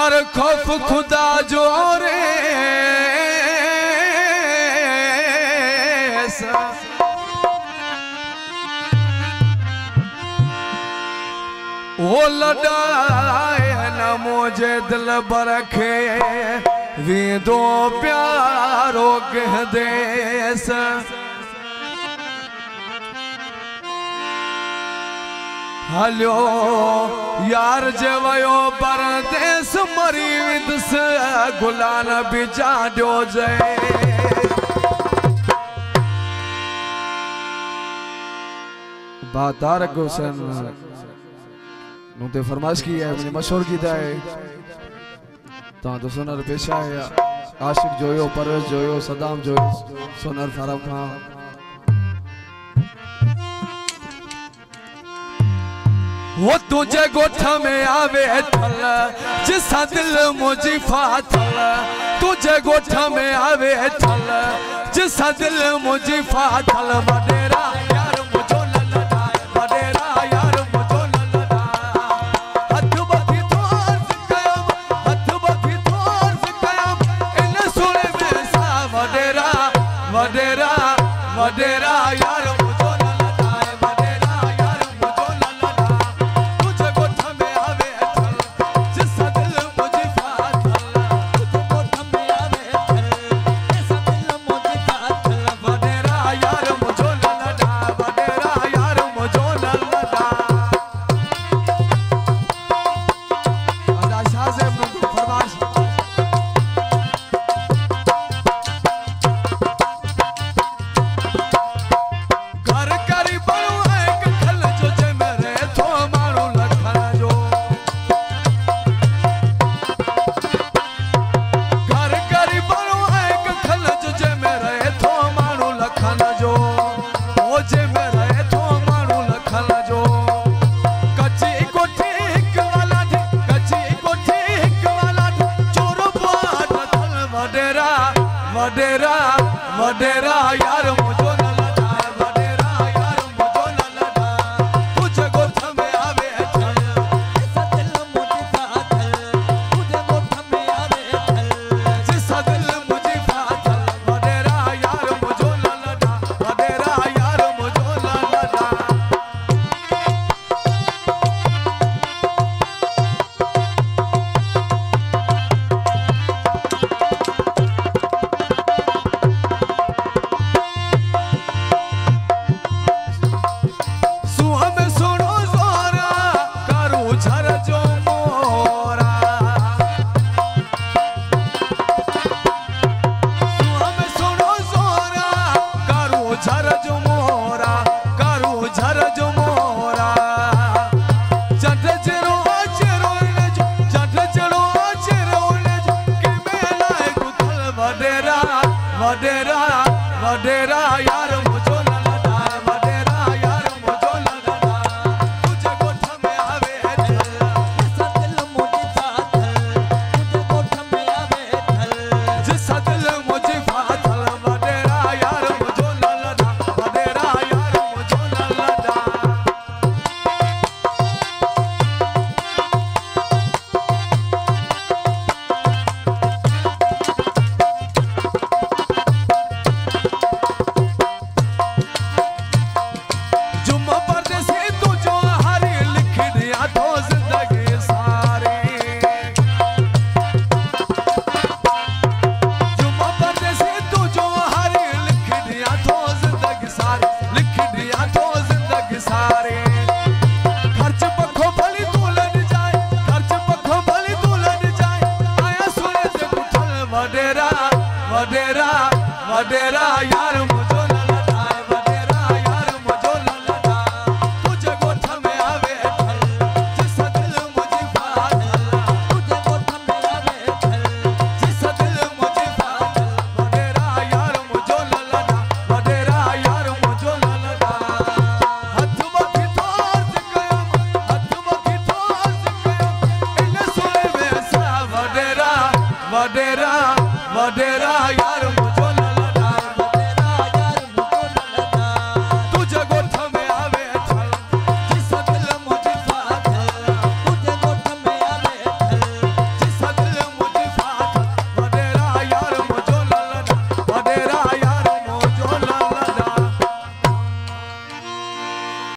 कर खौफ खुदा जो रे वो लड़ाए न मुझे दिल बरखे वी दो प्यारो कह देस हलो यार जवयो परदेस मरी विदस गुलान बिजा दो जय बातार हुसैन नुते फरमाइश की है मुझे मशहूर कीता है ता तो सुनर पेशा है आशिक जोयो परवेज जोयो सदाम जोयो सुनर फारूक खां वो तुझे गोठ में आवे थल जिसा दिल मुझी फाथल तुझे गोठ में आवे थल जिसा दिल मुझी फाथल वडेरा यार मुझो ललना वडेरा यार मुझो ललना हथ बधी तोर कयम हथ बधी तोर कयम इन सुने में सा वडेरा वडेरा वडेरा यार वडेरा वडेरा यार मुझो ललना वडेरा यार मुझो ललना तुझे गोठ में आवे थल जिसा दिल मुझी फाथल तुझे गोठ में आवे थल जिसा दिल मुझी फाथल वडेरा यार मुझो ललना वडेरा यार मुझो ललना वडेरा वडेरा यार मुझो ललना वडेरा यार मुझो ललना तुझे गोठ में आवे थल जिसा दिल मुझी फाथल तुझे गोठ में आवे थल जिसा दिल मुझी फाथल वडेरा यार मुझो ललना वडेरा यार मुझो ललना वडेरा वडेरा यार मुझो ललना वडेरा यार मुझो ललना तुझे गोठ में आवे थल जिसा दिल मुझी फाथल तुझे गोठ में आवे थल जिसा दिल मुझी फाथल वडेरा यार मुझो ललना वडेरा यार मुझो ललना हथ बधी तोर कयम हथ बधी तोर कयम इन सुने में सा वडेरा वडेरा